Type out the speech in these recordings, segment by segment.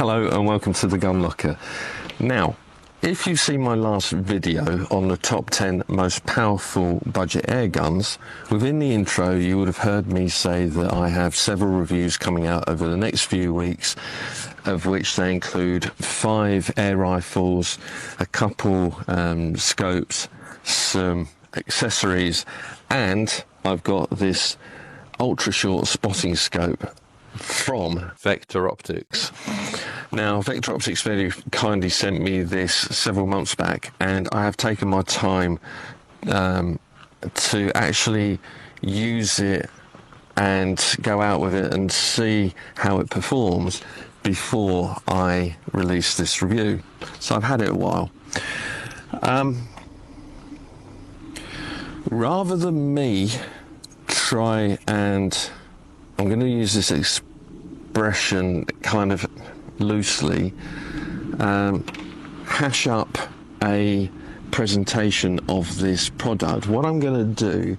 Hello and welcome to the Gun Locker. Now, if you've seen my last video on the top 10 most powerful budget air guns, within the intro you would have heard me say that I have several reviews coming out over the next few weeks, of which they include 5 air rifles, a couple scopes, some accessories, and I've got this ultra short spotting scope from Vector Optics. Now, Vector Optics very kindly sent me this several months back, and I have taken my time to actually use it and go out with it and see how it performs before I release this review. So I've had it a while. Rather than me try and, I'm going to use this expression kind of loosely, hash up a presentation of this product, what I'm going to do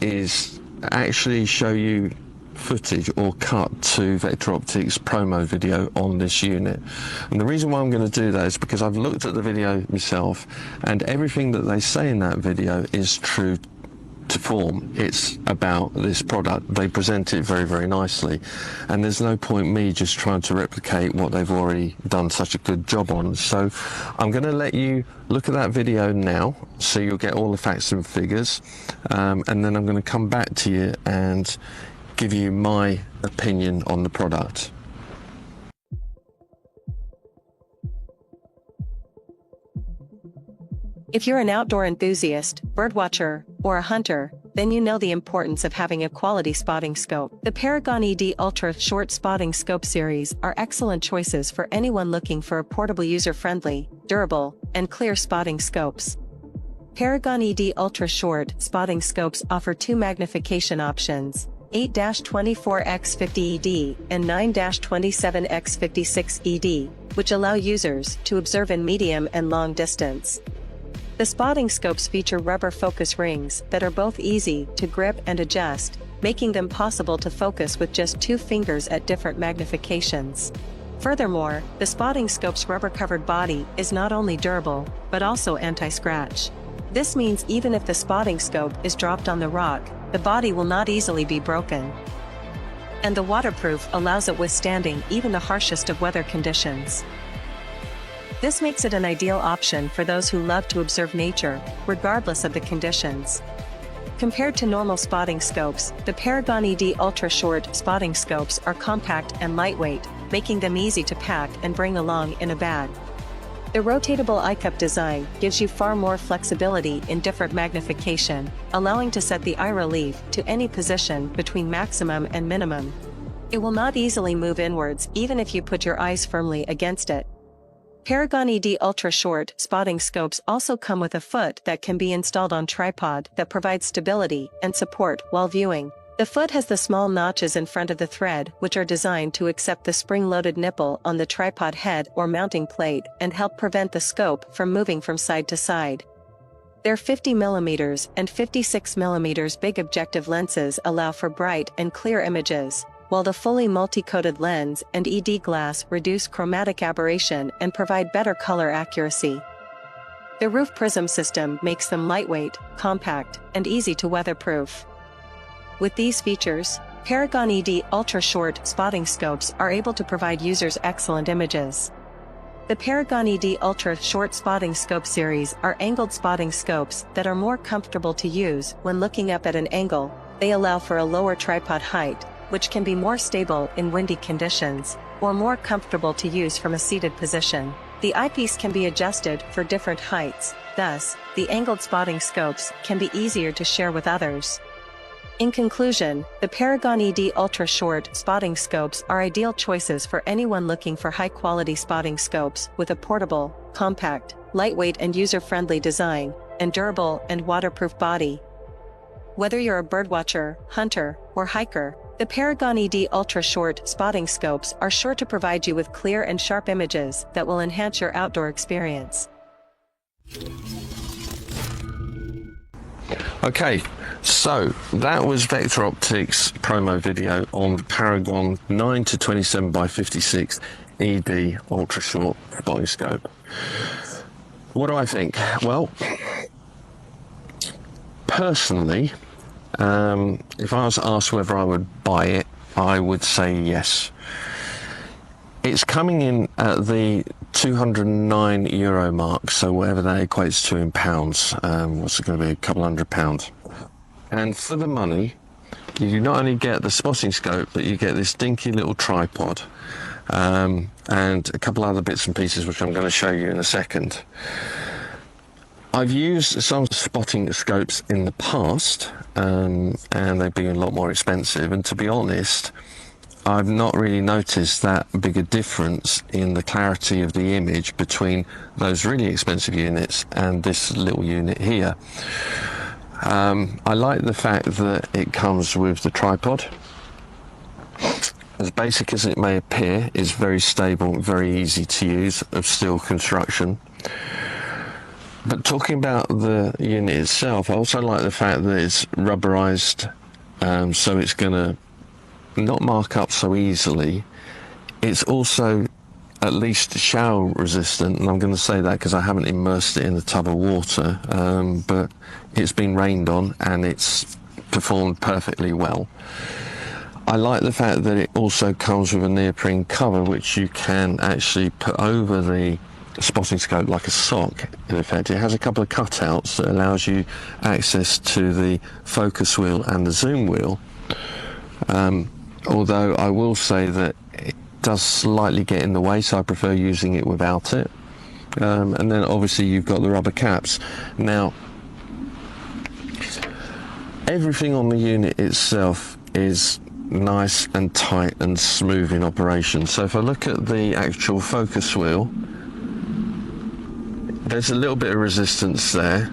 is actually show you footage or cut to Vector Optics promo video on this unit. And the reason why I'm going to do that is because I've looked at the video myself, and everything that they say in that video is true to form. It's about this product. They present it very, very nicely, and there's no point me just trying to replicate what they've already done such a good job on. So I'm going to let you look at that video now, so you'll get all the facts and figures, and then I'm going to come back to you and give you my opinion on the product. If you're an outdoor enthusiast, birdwatcher, or a hunter, then you know the importance of having a quality spotting scope. The Paragon ED Ultra Short Spotting Scope series are excellent choices for anyone looking for a portable, user-friendly, durable, and clear spotting scopes. Paragon ED Ultra Short Spotting Scopes offer 2 magnification options, 8-24x50ED and 9-27x56ED, which allow users to observe in medium and long distance. The spotting scopes feature rubber focus rings that are both easy to grip and adjust, making them possible to focus with just 2 fingers at different magnifications. Furthermore, the spotting scope's rubber-covered body is not only durable, but also anti-scratch. This means even if the spotting scope is dropped on the rock, the body will not easily be broken. And the waterproof allows it withstanding even the harshest of weather conditions. This makes it an ideal option for those who love to observe nature, regardless of the conditions. Compared to normal spotting scopes, the Paragon ED Ultra Short Spotting Scopes are compact and lightweight, making them easy to pack and bring along in a bag. The rotatable eye cup design gives you far more flexibility in different magnification, allowing to set the eye relief to any position between maximum and minimum. It will not easily move inwards even if you put your eyes firmly against it. Paragon ED Ultra Short Spotting Scopes also come with a foot that can be installed on tripod that provides stability and support while viewing. The foot has the small notches in front of the thread, which are designed to accept the spring-loaded nipple on the tripod head or mounting plate and help prevent the scope from moving from side to side. Their 50mm and 56mm big objective lenses allow for bright and clear images, while the fully multi-coated lens and ED glass reduce chromatic aberration and provide better color accuracy. The roof prism system makes them lightweight, compact, and easy to weatherproof. With these features, Paragon ED Ultra Short Spotting Scopes are able to provide users excellent images. The Paragon ED Ultra Short Spotting Scope series are angled spotting scopes that are more comfortable to use when looking up at an angle. They allow for a lower tripod height, which can be more stable in windy conditions, or more comfortable to use from a seated position. The eyepiece can be adjusted for different heights, thus, the angled spotting scopes can be easier to share with others. In conclusion, the Paragon ED Ultra Short Spotting Scopes are ideal choices for anyone looking for high-quality spotting scopes with a portable, compact, lightweight and user-friendly design, and durable and waterproof body. Whether you're a birdwatcher, hunter, or hiker, the Paragon ED Ultra Short Spotting Scopes are sure to provide you with clear and sharp images that will enhance your outdoor experience. Okay, so that was Vector Optics promo video on Paragon 9-27x56 ED ultra short spotting scope. What do I think? Well, personally, if I was asked whether I would buy it, I would say yes. It's coming in at the €209 mark, so whatever that equates to in pounds, what's it going to be, a couple £100. And for the money, you not only get the spotting scope, but you get this dinky little tripod, and a couple other bits and pieces which I'm going to show you in a second. I've used some spotting scopes in the past, and they've been a lot more expensive, and to be honest, I've not really noticed that big a difference in the clarity of the image between those really expensive units and this little unit here. I like the fact that it comes with the tripod. As basic as it may appear, it's very stable, very easy to use, of steel construction. But talking about the unit itself, I also like the fact that it's rubberized, so it's going to not mark up so easily. It's also at least shower resistant, and I'm going to say that because I haven't immersed it in a tub of water, but it's been rained on and it's performed perfectly well. I like the fact that it also comes with a neoprene cover which you can actually put over the spotting scope like a sock. In effect, it has a couple of cutouts that allows you access to the focus wheel and the zoom wheel, although I will say that it does slightly get in the way, so I prefer using it without it. And then obviously you've got the rubber caps. Now, everything on the unit itself is nice and tight and smooth in operation. So if I look at the actual focus wheel, there's a little bit of resistance there,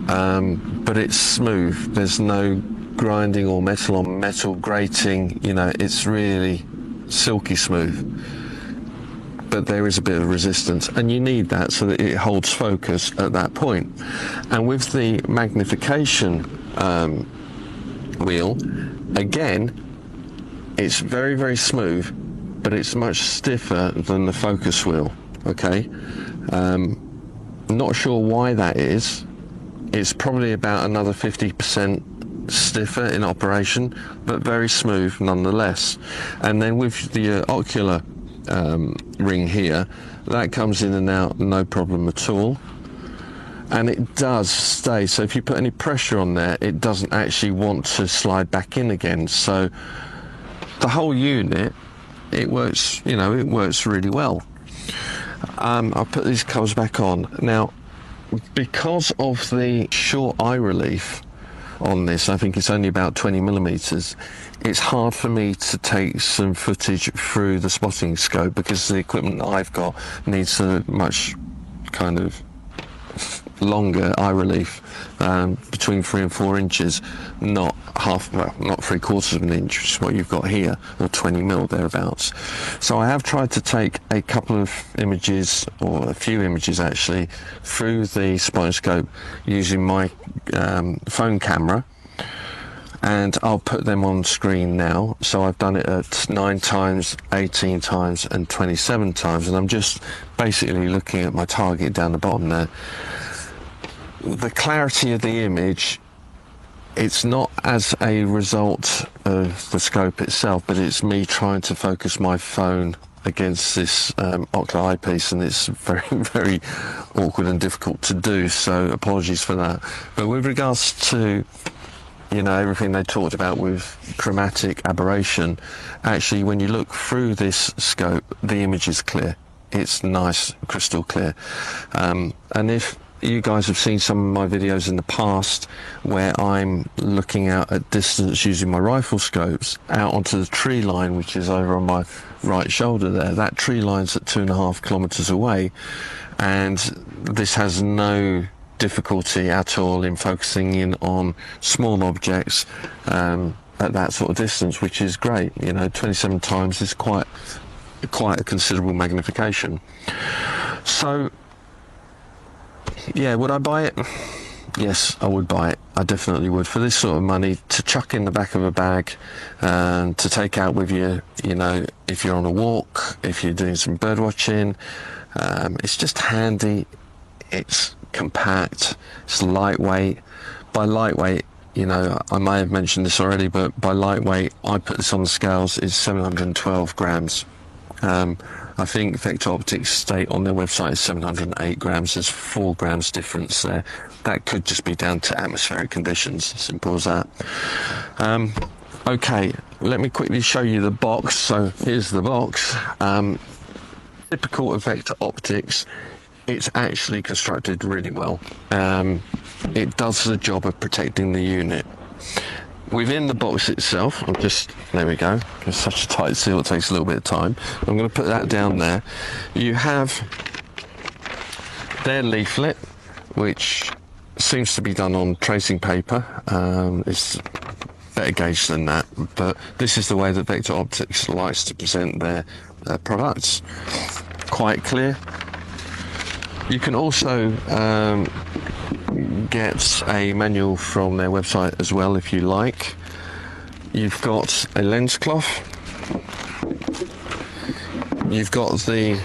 but it's smooth. There's no grinding or metal on metal grating, you know, it's really silky smooth, but there is a bit of resistance, and you need that so that it holds focus at that point. And with the magnification wheel, again, it's very, very smooth, but it's much stiffer than the focus wheel. Okay, not sure why that is. It's probably about another 50% stiffer in operation, but very smooth nonetheless. And then with the ocular ring here, that comes in and out no problem at all, and it does stay, so if you put any pressure on there, it doesn't actually want to slide back in again. So the whole unit, it works, you know, it works really well. I'll put these covers back on now. Because of the short eye relief on this, I think it's only about 20mm, it's hard for me to take some footage through the spotting scope because the equipment that I've got needs a much kind of longer eye relief, between 3 and 4 inches, not half, well, not 3/4 of an inch, which is what you've got here, or 20mm thereabouts. So I have tried to take a couple of images, or a few images actually, through the spotting scope using my phone camera, and I'll put them on screen now. So I've done it at 9 times, 18 times and 27 times, and I'm just basically looking at my target down the bottom there. The clarity of the image, it's not as a result of the scope itself, but it's me trying to focus my phone against this ocular eyepiece, and it's very, very awkward and difficult to do, so apologies for that. But with regards to, you know, everything they talked about with chromatic aberration, actually when you look through this scope, the image is clear. It's nice, crystal clear. And if you guys have seen some of my videos in the past where I'm looking out at distance using my rifle scopes out onto the tree line, which is over on my right shoulder there, that tree line's at 2.5 kilometers away, and this has no difficulty at all in focusing in on small objects at that sort of distance, which is great. You know, 27 times is quite a considerable magnification. So yeah, would I buy it? yes, I would buy it. I definitely would. For this sort of money, to chuck in the back of a bag and to take out with you, you know, if you're on a walk, if you're doing some bird watching, it's just handy. It's compact, it's lightweight. By lightweight, you know, I may have mentioned this already, but by lightweight, I put this on the scales, it's 712 grams. I think Vector Optics state on their website is 708 grams. There's 4 grams difference there. That could just be down to atmospheric conditions, simple as that. Okay, let me quickly show you the box. So here's the box. Typical of Vector Optics, it's actually constructed really well. It does the job of protecting the unit. Within the box itself, there we go, it's such a tight seal, it takes a little bit of time. I'm going to put that down there. You have their leaflet, which seems to be done on tracing paper. It's better gauge than that, but this is the way that Vector Optics likes to present their products. Quite clear. You can also get a manual from their website as well if you like. You've got a lens cloth. You've got the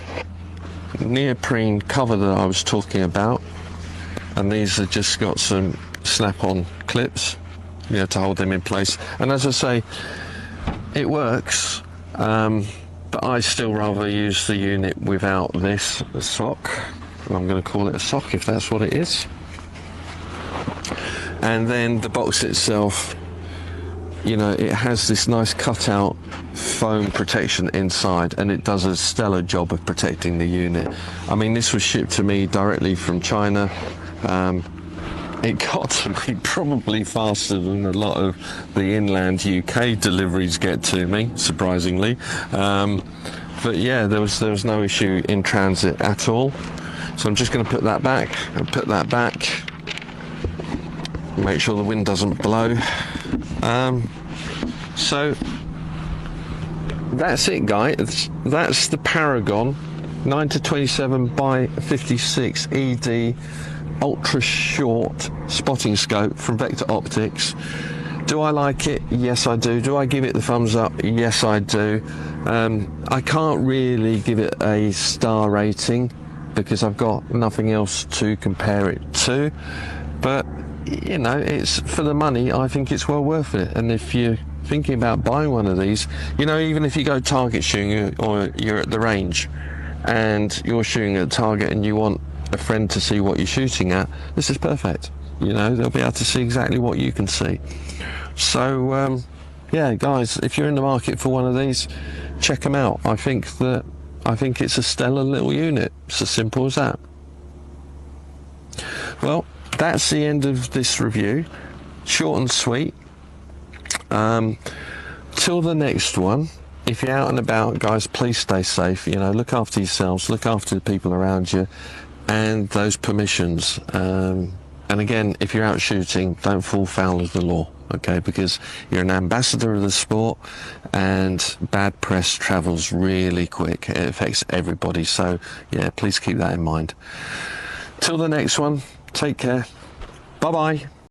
neoprene cover that I was talking about, and these have just got some snap-on clips, you know, to hold them in place. And as I say, it works, but I still rather use the unit without this sock. I'm going to call it a sock if that's what it is. And then the box itself, you know, it has this nice cutout foam protection inside, and it does a stellar job of protecting the unit. I mean, this was shipped to me directly from China. It got to me probably faster than a lot of the inland UK deliveries get to me, surprisingly. But yeah, there was no issue in transit at all. So I'm just going to put that back and put that back. Make sure the wind doesn't blow. So that's it, guys. That's the Paragon 9-27x56ED ultra short spotting scope from Vector Optics. Do I like it? Yes, I do. Do I give it the thumbs up? Yes, I do. I can't really give it a star rating because I've got nothing else to compare it to, but you know, it's for the money. I think it's well worth it. And if you're thinking about buying one of these, you know, even if you go target shooting or you're at the range and you're shooting at a target and you want a friend to see what you're shooting at, this is perfect. You know, they'll be able to see exactly what you can see. So yeah, guys, if you're in the market for one of these, check them out. I think it's a stellar little unit. It's as simple as that. Well, that's the end of this review. Short and sweet. Till the next one, if you're out and about, guys, please stay safe. You know, look after yourselves, look after the people around you, and those permissions. And again, if you're out shooting, don't fall foul of the law, okay? Because you're an ambassador of the sport, and bad press travels really quick. It affects everybody. So yeah, please keep that in mind. Till the next one, take care. Bye-bye.